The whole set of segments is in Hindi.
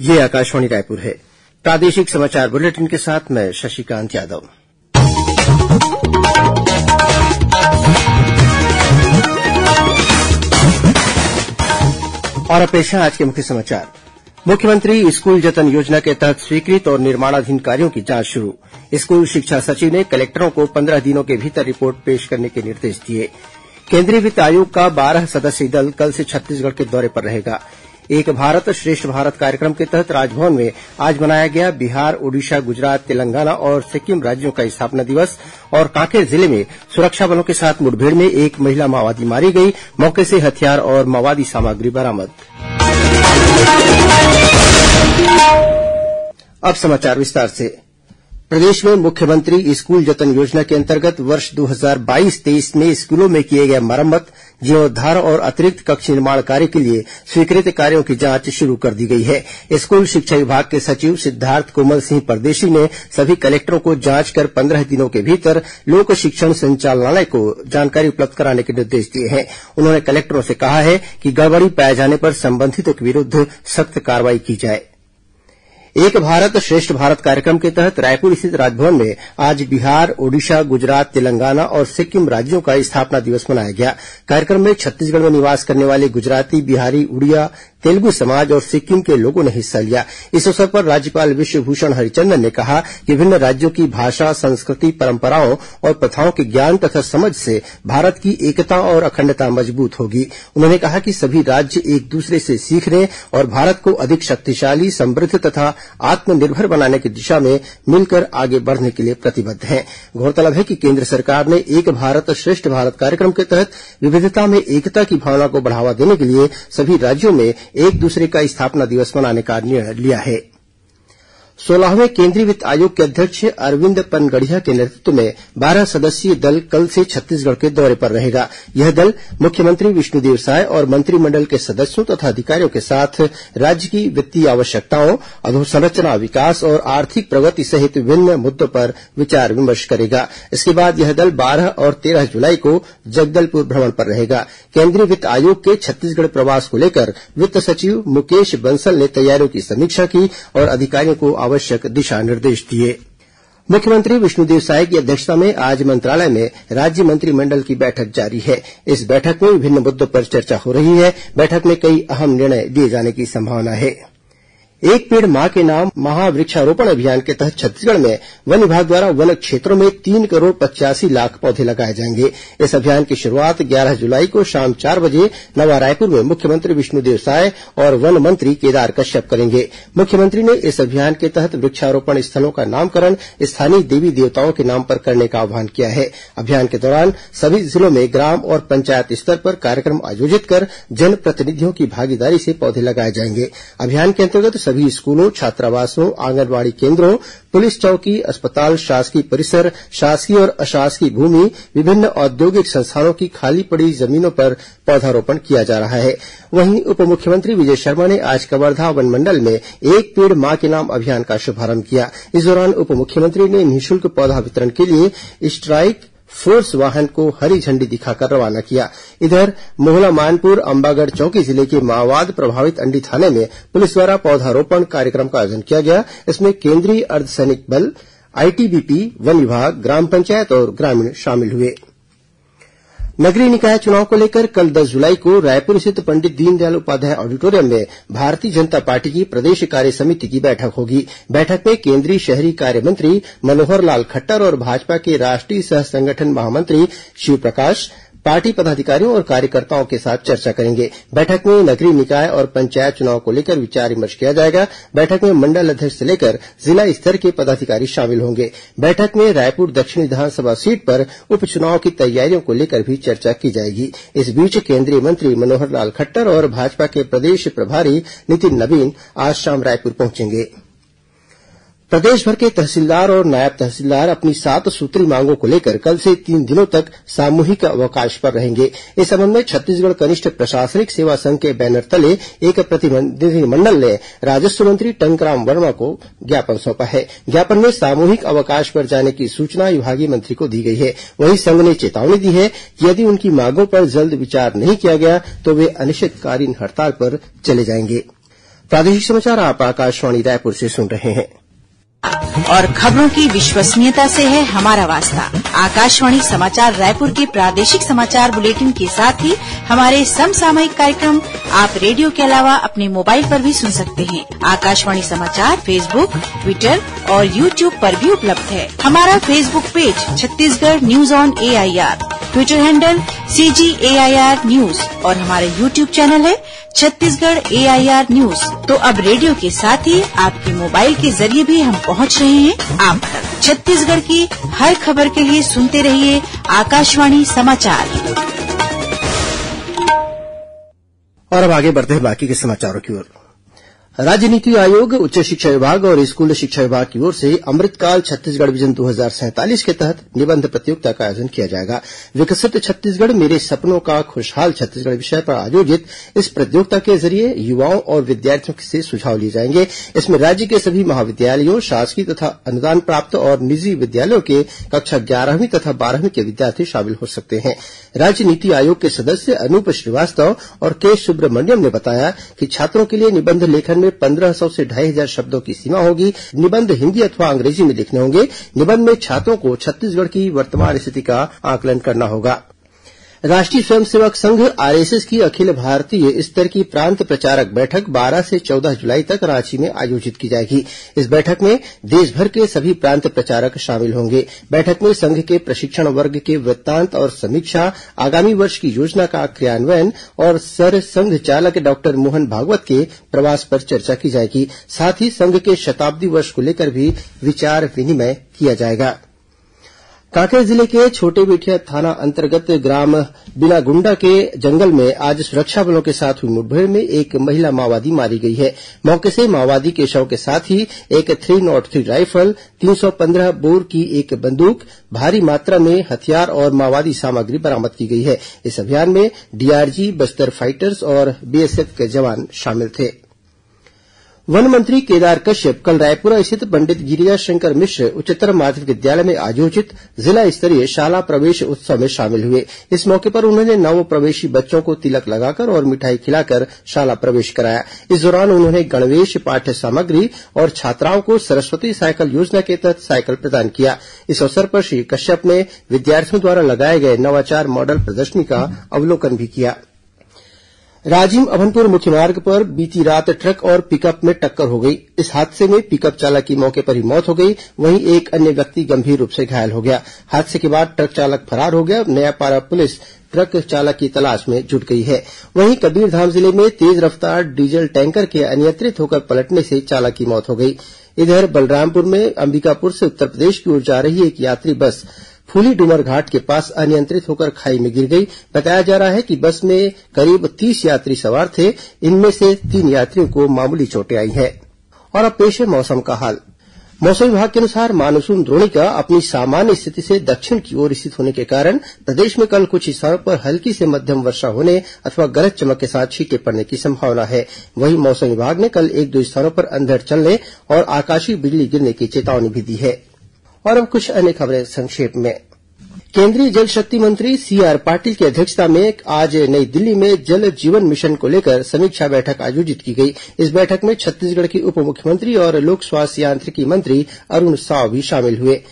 ये आकाशवाणी रायपुर है। प्रादेशिक समाचार बुलेटिन के साथ मैं शशिकांत यादव। और पेश है आज के मुख्य समाचार। मुख्यमंत्री स्कूल जतन योजना के तहत स्वीकृत और निर्माणाधीन कार्यों की जांच शुरू। स्कूल शिक्षा सचिव ने कलेक्टरों को 15 दिनों के भीतर रिपोर्ट पेश करने के निर्देश दिए। केंद्रीय वित्त आयोग का 12 सदस्यीय दल कल से छत्तीसगढ़ के दौरे पर रहेगा। एक भारत श्रेष्ठ भारत कार्यक्रम के तहत राजभवन में आज मनाया गया बिहार, ओडिशा, गुजरात, तेलंगाना और सिक्किम राज्यों का स्थापना दिवस। और कांकेर जिले में सुरक्षा बलों के साथ मुठभेड़ में एक महिला माओवादी मारी गई। मौके से हथियार और माओवादी सामग्री बरामद। अब समाचार विस्तार से। प्रदेश में मुख्यमंत्री स्कूल जतन योजना के अंतर्गत वर्ष 2022-23 में स्कूलों में किए गए मरम्मत, जीर्णोद्धार और अतिरिक्त कक्ष निर्माण कार्य के लिए स्वीकृत कार्यों की जांच शुरू कर दी गई है। स्कूल शिक्षा विभाग के सचिव सिद्धार्थ कोमल सिंह परदेशी ने सभी कलेक्टरों को जांच कर 15 दिनों के भीतर लोक शिक्षण संचालनालय को जानकारी उपलब्ध कराने के निर्देश दिए हैं। उन्होंने कलेक्टरों से कहा है कि गड़बड़ी पाए जाने पर संबंधितों के विरुद्ध सख्त कार्रवाई की जाए। एक भारत श्रेष्ठ भारत कार्यक्रम के तहत रायपुर स्थित राजभवन में आज बिहार, ओडिशा, गुजरात, तेलंगाना और सिक्किम राज्यों का स्थापना दिवस मनाया गया। कार्यक्रम में छत्तीसगढ़ में निवास करने वाले गुजराती, बिहारी, उड़िया, तेलुगु समाज और सिक्किम के लोगों ने हिस्सा लिया। इस अवसर पर राज्यपाल विश्वभूषण हरिचंदन ने कहा कि विभिन्न राज्यों की भाषा, संस्कृति, परंपराओं और प्रथाओं के ज्ञान तथा समझ से भारत की एकता और अखंडता मजबूत होगी। उन्होंने कहा कि सभी राज्य एक दूसरे से सीखने और भारत को अधिक शक्तिशाली, समृद्ध तथा आत्मनिर्भर बनाने की दिशा में मिलकर आगे बढ़ने के लिए प्रतिबद्ध हैं। गौरतलब है कि केंद्र सरकार ने एक भारत श्रेष्ठ भारत कार्यक्रम के तहत विविधता में एकता की भावना को बढ़ावा देने के लिए सभी राज्यों में एक दूसरे का स्थापना दिवस मनाने का निर्णय लिया है। 16वें केंद्रीय वित्त आयोग के अध्यक्ष अरविंद पनगढ़िया के नेतृत्व में 12 सदस्यीय दल कल से छत्तीसगढ़ के दौरे पर रहेगा। यह दल मुख्यमंत्री विष्णुदेव साय और मंत्रिमंडल के सदस्यों तथा अधिकारियों के साथ राज्य की वित्तीय आवश्यकताओं, अधोसंरचना विकास और आर्थिक प्रगति सहित विभिन्न मुद्दों पर विचार विमर्श करेगा। इसके बाद यह दल 12 और 13 जुलाई को जगदलपुर भ्रमण पर रहेगा। केंद्रीय वित्त आयोग के छत्तीसगढ़ प्रवास को लेकर वित्त सचिव मुकेश बंसल ने तैयारियों की समीक्षा की और अधिकारियों को आवश्यक दिशा निर्देश दिए। मुख्यमंत्री विष्णुदेव साय की अध्यक्षता में आज मंत्रालय में राज्य मंत्रिमंडल की बैठक जारी है। इस बैठक में विभिन्न मुद्दों पर चर्चा हो रही है। बैठक में कई अहम निर्णय लिए जाने की संभावना है। एक पेड़ मां के नाम महावृक्षारोपण अभियान के तहत छत्तीसगढ़ में वन विभाग द्वारा वन क्षेत्रों में 3 करोड़ 85 लाख पौधे लगाए जाएंगे। इस अभियान की शुरुआत 11 जुलाई को शाम 4 बजे नवा रायपुर में मुख्यमंत्री विष्णुदेव साय और वन मंत्री केदार कश्यप करेंगे। मुख्यमंत्री ने इस अभियान के तहत वृक्षारोपण स्थलों का नामकरण स्थानीय देवी देवताओं के नाम पर करने का आह्वान किया है। अभियान के दौरान सभी जिलों में ग्राम और पंचायत स्तर पर कार्यक्रम आयोजित कर जनप्रतिनिधियों की भागीदारी से पौधे लगाए जाएंगे। अभियान के अंतर्गत सभी स्कूलों, छात्रावासों, आंगनबाड़ी केंद्रों, पुलिस चौकी, अस्पताल, शासकीय परिसर, शासकीय और अशासकीय भूमि, विभिन्न औद्योगिक संस्थानों की खाली पड़ी जमीनों पर पौधारोपण किया जा रहा है। वहीं उप मुख्यमंत्री विजय शर्मा ने आज कवर्धा वनमंडल में एक पेड़ मां के नाम अभियान का शुभारंभ किया। इस दौरान उप मुख्यमंत्री ने निःशुल्क पौधा वितरण के लिए स्ट्राइक फोर्स वाहन को हरी झंडी दिखाकर रवाना किया। इधर मोहला मानपुर अंबागढ़ चौकी जिले के माओवाद प्रभावित अंडी थाने में पुलिस द्वारा पौधारोपण कार्यक्रम का आयोजन किया गया। इसमें केंद्रीय अर्धसैनिक बल, आईटीबीपी, वन विभाग, ग्राम पंचायत और ग्रामीण शामिल हुए। नगरीय निकाय चुनाव को लेकर कल 10 जुलाई को रायपुर स्थित पंडित दीनदयाल उपाध्याय ऑडिटोरियम में भारतीय जनता पार्टी की प्रदेश कार्य समिति की बैठक होगी। बैठक में केंद्रीय शहरी कार्य मंत्री मनोहर लाल खट्टर और भाजपा के राष्ट्रीय सह संगठन महामंत्री शिवप्रकाश पार्टी पदाधिकारियों और कार्यकर्ताओं के साथ चर्चा करेंगे। बैठक में नगरीय निकाय और पंचायत चुनाव को लेकर विचार विमर्श किया जाएगा। बैठक में मंडल अध्यक्ष से लेकर जिला स्तर के पदाधिकारी शामिल होंगे। बैठक में रायपुर दक्षिण विधानसभा सीट पर उपचुनाव की तैयारियों को लेकर भी चर्चा की जाएगी। इस बीच केंद्रीय मंत्री मनोहर लाल खट्टर और भाजपा के प्रदेश प्रभारी नितिन नवीन आज शाम रायपुर पहुंचेंगे। प्रदेश भर के तहसीलदार और नायब तहसीलदार अपनी 7 सूत्री मांगों को लेकर कल से 3 दिनों तक सामूहिक अवकाश पर रहेंगे। इस संबंध में छत्तीसगढ़ कनिष्ठ प्रशासनिक सेवा संघ के बैनर तले एक प्रतिनिधिमंडल ने राजस्व मंत्री टंकराम वर्मा को ज्ञापन सौंपा है। ज्ञापन में सामूहिक अवकाश पर जाने की सूचना विभागीय मंत्री को दी गई है। वहीं संघ ने चेतावनी दी है कि यदि उनकी मांगों पर जल्द विचार नहीं किया गया तो वे अनिश्चितकालीन हड़ताल पर चले जाएंगे। प्रादेशिक समाचार आप आकाशवाणी रायपुर से सुन रहे हैं। और खबरों की विश्वसनीयता से है हमारा वास्ता। आकाशवाणी समाचार रायपुर के प्रादेशिक समाचार बुलेटिन के साथ ही हमारे समसामयिक कार्यक्रम आप रेडियो के अलावा अपने मोबाइल पर भी सुन सकते हैं। आकाशवाणी समाचार फेसबुक, ट्विटर और यूट्यूब पर भी उपलब्ध है। हमारा Facebook page Chhattisgarh news on AIR, Twitter handle CGAIR news और हमारा यूट्यूब चैनल है छत्तीसगढ़ AIR न्यूज। तो अब रेडियो के साथ ही आपके मोबाइल के जरिए भी हम पहुंच रहे हैं आप तक। छत्तीसगढ़ की हर खबर के लिए सुनते रहिए आकाशवाणी समाचार। और अब आगे बढ़ते हैं बाकी के समाचारों की ओर। राज्य नीति आयोग, उच्च शिक्षा विभाग और स्कूल शिक्षा विभाग की ओर से अमृतकाल छत्तीसगढ़ विजन 2047 के तहत निबंध प्रतियोगिता का आयोजन किया जाएगा। विकसित छत्तीसगढ़ मेरे सपनों का खुशहाल छत्तीसगढ़ विषय पर आयोजित इस प्रतियोगिता के जरिए युवाओं और विद्यार्थियों से सुझाव लिए जाएंगे। इसमें राज्य के सभी महाविद्यालयों, शासकीय तथा अनुदान प्राप्त और निजी विद्यालयों के कक्षा 11वीं तथा 12वीं के विद्यार्थी शामिल हो सकते हैं। राज्य नीति आयोग के सदस्य अनूप श्रीवास्तव और के सुब्रमण्यम ने बताया कि छात्रों के लिए निबंध लेखन में 1500 से 2500 शब्दों की सीमा होगी। निबंध हिंदी अथवा अंग्रेजी में लिखने होंगे। निबंध में छात्रों को छत्तीसगढ़ की वर्तमान स्थिति का आकलन करना होगा। राष्ट्रीय स्वयंसेवक संघ RSS की अखिल भारतीय स्तर की प्रांत प्रचारक बैठक 12 से 14 जुलाई तक रांची में आयोजित की जाएगी। इस बैठक में देश भर के सभी प्रांत प्रचारक शामिल होंगे। बैठक में संघ के प्रशिक्षण वर्ग के वृत्तांत और समीक्षा, आगामी वर्ष की योजना का क्रियान्वयन और सरसंघ चालक डॉक्टर मोहन भागवत के प्रवास पर चर्चा की जाएगी। साथ ही संघ के शताब्दी वर्ष को लेकर भी विचार विनिमय किया जाएगा। कांकेर जिले के छोटे बेठिया थाना अंतर्गत ग्राम बिनागुंडा के जंगल में आज सुरक्षा बलों के साथ हुई मुठभेड़ में एक महिला माओवादी मारी गई है। मौके से माओवादी के शव के साथ ही एक 303 राइफल, 315 बोर की एक बंदूक, भारी मात्रा में हथियार और माओवादी सामग्री बरामद की गई है। इस अभियान में डीआरजी, बस्तर फाइटर्स और BSF के जवान शामिल थे। वन मंत्री केदार कश्यप कल रायपुरा स्थित पंडित गिरिजा शंकर मिश्र उच्चतर माध्यमिक विद्यालय में आयोजित जिला स्तरीय शाला प्रवेश उत्सव में शामिल हुए। इस मौके पर उन्होंने नव प्रवेशी बच्चों को तिलक लगाकर और मिठाई खिलाकर शाला प्रवेश कराया। इस दौरान उन्होंने गणवेश, पाठ्य सामग्री और छात्राओं को सरस्वती साइकिल योजना के तहत साइकिल प्रदान किया। इस अवसर पर श्री कश्यप ने विद्यार्थियों द्वारा लगाए गए नवाचार मॉडल प्रदर्शनी का अवलोकन भी किया। राजिम अभनपुर मुख्य मार्ग पर बीती रात ट्रक और पिकअप में टक्कर हो गई। इस हादसे में पिकअप चालक की मौके पर ही मौत हो गई, वहीं एक अन्य व्यक्ति गंभीर रूप से घायल हो गया। हादसे के बाद ट्रक चालक फरार हो गया। नयापारा पुलिस ट्रक चालक की तलाश में जुट गई है। वहीं कबीरधाम जिले में तेज रफ्तार डीजल टैंकर के अनियंत्रित होकर पलटने से चालक की मौत हो गई। इधर बलरामपुर में अंबिकापुर से उत्तर प्रदेश की ओर जा रही एक यात्री बस फूलीडूमर घाट के पास अनियंत्रित होकर खाई में गिर गई। बताया जा रहा है कि बस में करीब 30 यात्री सवार थे। इनमें से 3 यात्रियों को मामूली चोटें आई हैं। और अब पेश है मौसम का हाल। मौसम विभाग के अनुसार मानसून द्रोणिका अपनी सामान्य स्थिति से दक्षिण की ओर स्थित होने के कारण प्रदेश में कल कुछ स्थानों पर हल्की से मध्यम वर्षा होने अथवा गरज चमक के साथ छींटे पड़ने की संभावना है। वहीं मौसम विभाग ने कल 1-2 स्थानों पर अंधड़ चलने और आकाशीय बिजली गिरने की चेतावनी भी दी है। और अब कुछ अन्य खबरें संक्षेप में। केंद्रीय जल शक्ति मंत्री CR पाटिल की अध्यक्षता में आज नई दिल्ली में जल जीवन मिशन को लेकर समीक्षा बैठक आयोजित की गई। इस बैठक में छत्तीसगढ़ के उप मुख्यमंत्री और लोक स्वास्थ्य यांत्रिकी मंत्री अरुण साव भी शामिल हुए।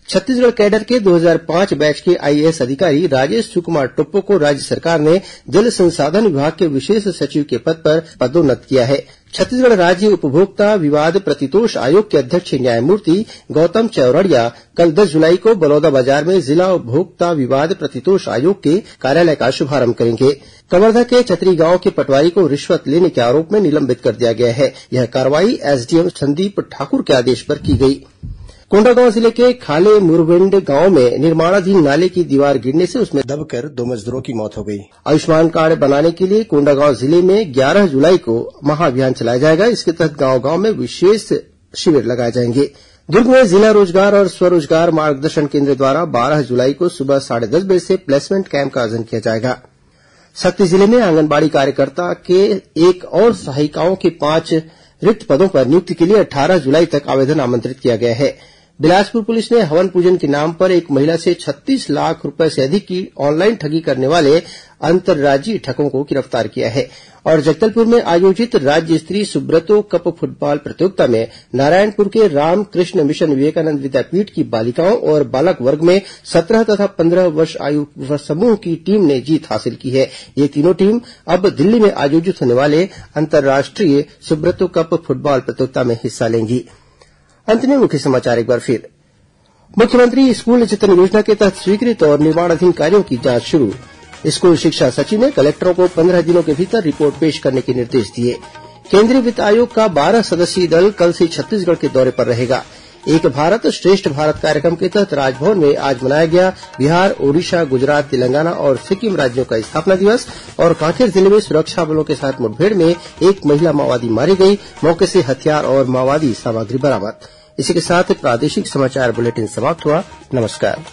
छत्तीसगढ़ कैडर के 2005 बैच के IAS अधिकारी राजेश सुकुमार टोप्पो को राज्य सरकार ने जल संसाधन विभाग के विशेष सचिव के पद पर पदोन्नत किया है। छत्तीसगढ़ राज्य उपभोक्ता विवाद प्रतितोष आयोग के अध्यक्ष न्यायमूर्ति गौतम चौरड़िया कल 10 जुलाई को बलौदाबाजार में जिला उपभोक्ता विवाद प्रतितोष आयोग के कार्यालय का शुभारंभ करेंगे। कवर्धा के चतरी गांव के पटवारी को रिश्वत लेने के आरोप में निलंबित कर दिया गया है। यह कार्रवाई SDM संदीप ठाकुर के आदेश पर की गई। कोंडागांव जिले के खाले मुरवेंड गांव में निर्माणाधीन नाले की दीवार गिरने से उसमें दबकर 2 मजदूरों की मौत हो गई। आयुष्मान कार्ड बनाने के लिए कोंडागांव जिले में 11 जुलाई को महाअभियान चलाया जाएगा। इसके तहत गांव-गांव में विशेष शिविर लगाए जाएंगे। दुर्ग में जिला रोजगार और स्वरोजगार मार्गदर्शन केंद्र द्वारा 12 जुलाई को सुबह 10:30 बजे से प्लेसमेंट कैंप का आयोजन किया जाएगा। सक्ती जिले में आंगनबाड़ी कार्यकर्ता के एक और सहायिकाओं के 5 रिक्त पदों पर नियुक्ति के लिए 18 जुलाई तक आवेदन आमंत्रित किया गया है। बिलासपुर पुलिस ने हवन पूजन के नाम पर एक महिला से 36 लाख रूपये से अधिक की ऑनलाइन ठगी करने वाले अंतर्राज्यीय ठगों को गिरफ्तार किया है। और जगदलपुर में आयोजित राज्य स्तरीय सुब्रतो कप फुटबॉल प्रतियोगिता में नारायणपुर के रामकृष्ण मिशन विवेकानंद विद्यापीठ की बालिकाओं और बालक वर्ग में 17 तथा 15 वर्ष आयु समूह की टीम ने जीत हासिल की है। ये तीनों टीम अब दिल्ली में आयोजित होने वाले अंतर्राष्ट्रीय सुब्रतो कप फुटबॉल प्रतियोगिता में हिस्सा लेंगी। अंत में मुख्य समाचार एक बार फिर। मुख्यमंत्री स्कूल जतन योजना के तहत स्वीकृत और निर्माणाधीन कार्यों की जांच शुरू। स्कूल शिक्षा सचिव ने कलेक्टरों को 15 दिनों के भीतर रिपोर्ट पेश करने के निर्देश दिए। केंद्रीय वित्त आयोग का 12 सदस्यीय दल कल से छत्तीसगढ़ के दौरे पर रहेगा। एक भारत श्रेष्ठ भारत कार्यक्रम के तहत राजभवन में आज मनाया गया बिहार, ओडिशा, गुजरात, तेलंगाना और सिक्किम राज्यों का स्थापना दिवस। और कांकेर जिले में सुरक्षा बलों के साथ मुठभेड़ में एक महिला माओवादी मारी गई। मौके से हथियार और माओवादी सामग्री बरामद। इसी के साथ प्रादेशिक समाचार बुलेटिन समाप्त हुआ। नमस्कार।